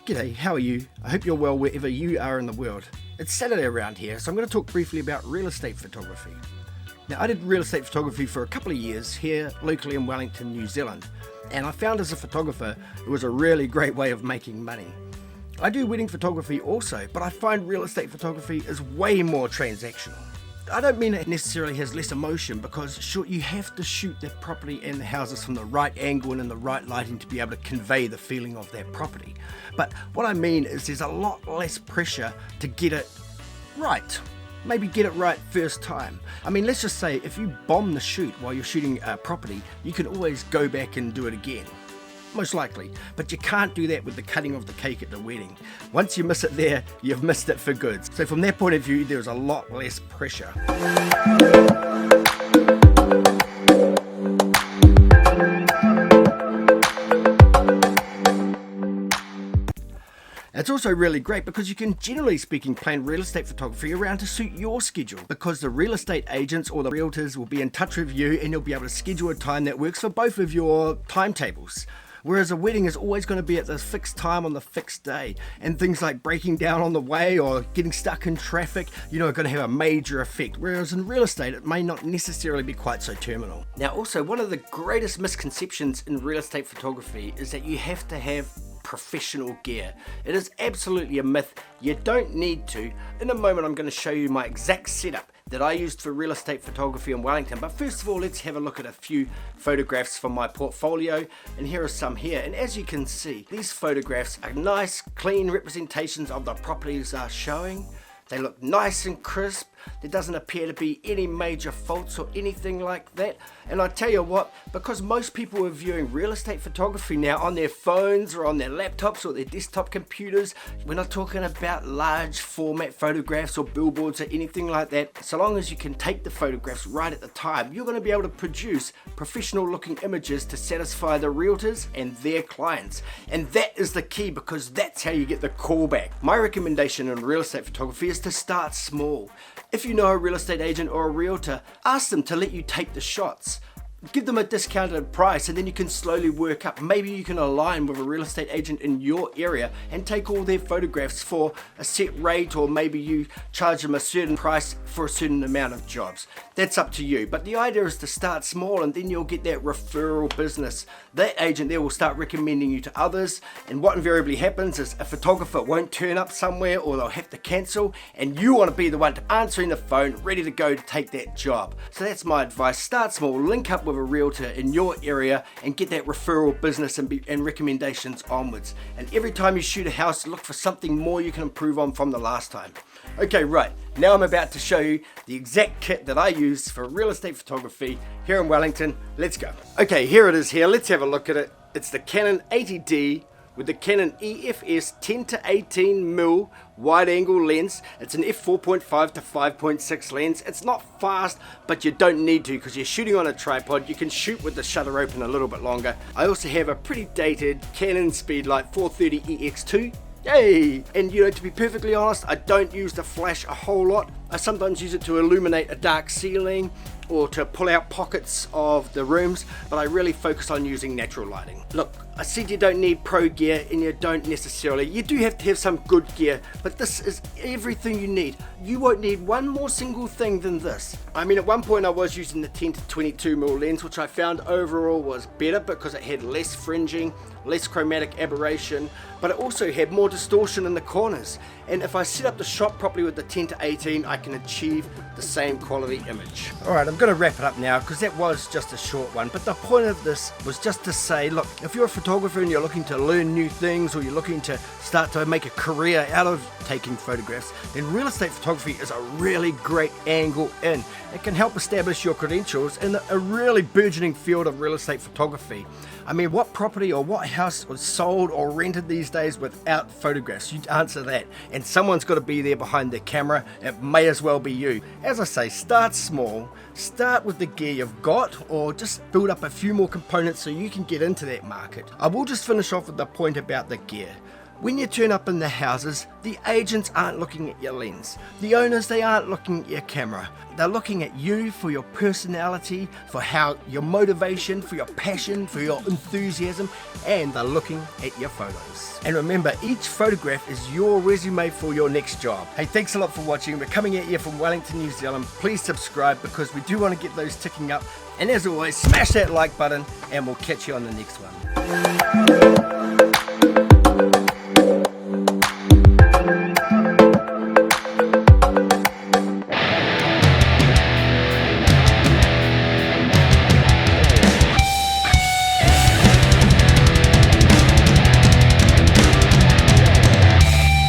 G'day, how are you? I hope you're well wherever you are in the world. It's Saturday around here, so I'm going to talk briefly about real estate photography. Now, I did real estate photography for a couple of years here locally in Wellington, New Zealand, and I found as a photographer it was a really great way of making money. I do wedding photography also, but I find real estate photography is way more transactional. I don't mean it necessarily has less emotion, because sure, you have to shoot that property and the houses from the right angle and in the right lighting to be able to convey the feeling of that property. But what I mean is there's a lot less pressure to get it right. Maybe get it right first time. I mean, let's just say if you bomb the shoot while you're shooting a property, you can always go back and do it again. Most likely, but you can't do that with the cutting of the cake at the wedding. Once you miss it there, you've missed it for good. So from that point of view, there's a lot less pressure. It's also really great because you can, generally speaking, plan real estate photography around to suit your schedule, because the real estate agents or the realtors will be in touch with you and you'll be able to schedule a time that works for both of your timetables. Whereas a wedding is always going to be at this fixed time on the fixed day, and things like breaking down on the way or getting stuck in traffic, are going to have a major effect. Whereas in real estate, it may not necessarily be quite so terminal. Now, also, one of the greatest misconceptions in real estate photography is that you have to have professional gear. It is absolutely a myth. You don't need to. In a moment, I'm going to show you my exact setup that I used for real estate photography in Wellington. But first of all, let's have a look at a few photographs from my portfolio, and here are some here. And as you can see, these photographs are nice, clean representations of the properties are showing. They look nice and crisp. There doesn't appear to be any major faults or anything like that. And I tell you what, because most people are viewing real estate photography now on their phones or on their laptops or their desktop computers, we're not talking about large format photographs or billboards or anything like that. So long as you can take the photographs right at the time, you're going to be able to produce professional looking images to satisfy the realtors and their clients. And that is the key, because that's how you get the callback. My recommendation in real estate photography is to start small. If you know a real estate agent or a realtor, ask them to let you take the shots. Give them a discounted price, and then you can slowly work up. Maybe you can align with a real estate agent in your area and take all their photographs for a set rate, or maybe you charge them a certain price for a certain amount of jobs. That's up to you. But the idea is to start small, and then you'll get that referral business. That agent there will start recommending you to others, and what invariably happens is a photographer won't turn up somewhere, or they'll have to cancel, and you want to be the one answering the phone, ready to go to take that job. So that's my advice. Start small, link up with a realtor in your area and get that referral business and recommendations onwards. And every time you shoot a house, look for something more you can improve on from the last time. Okay, right, now I'm about to show you the exact kit that I use for real estate photography here in Wellington. Let's go. Okay, here it is here. Let's have a look at it. It's the Canon 80D with the Canon EFS 10 to 18mm wide angle lens. It's an f4.5 to 5.6 lens. It's not fast, but you don't need to, because you're shooting on a tripod. You can shoot with the shutter open a little bit longer. I also have a pretty dated Canon Speedlight 430EX2. Yay! And to be perfectly honest, I don't use the flash a whole lot. I sometimes use it to illuminate a dark ceiling or to pull out pockets of the rooms, but I really focus on using natural lighting. Look, I said you don't need pro gear, and you don't necessarily. You do have to have some good gear, but this is everything you need. You won't need one more single thing than this. I mean, at one point I was using the 10 to 22mm lens, which I found overall was better because it had less fringing, less chromatic aberration, but it also had more distortion in the corners. And if I set up the shot properly with the 10 to 18, I can achieve the same quality image. Alright, I'm going to wrap it up now, because that was just a short one, but the point of this was just to say, look, if you're a photographer and you're looking to learn new things, or you're looking to start to make a career out of taking photographs, then real estate photography is a really great angle in. It can help establish your credentials in a really burgeoning field of real estate photography. I mean, what property or what house was sold or rented these days without photographs? You'd answer that. And someone's got to be there behind the camera. It may as well be you. As I say, start small. Start with the gear you've got, or just build up a few more components so you can get into that market. I will just finish off with the point about the gear. When you turn up in the houses, the agents aren't looking at your lens. The owners, they aren't looking at your camera. They're looking at you for your personality, for how your motivation, for your passion, for your enthusiasm, and they're looking at your photos. And remember, each photograph is your resume for your next job. Hey, thanks a lot for watching. We're coming at you from Wellington, New Zealand. Please subscribe because we do want to get those ticking up. And as always, smash that like button and we'll catch you on the next one.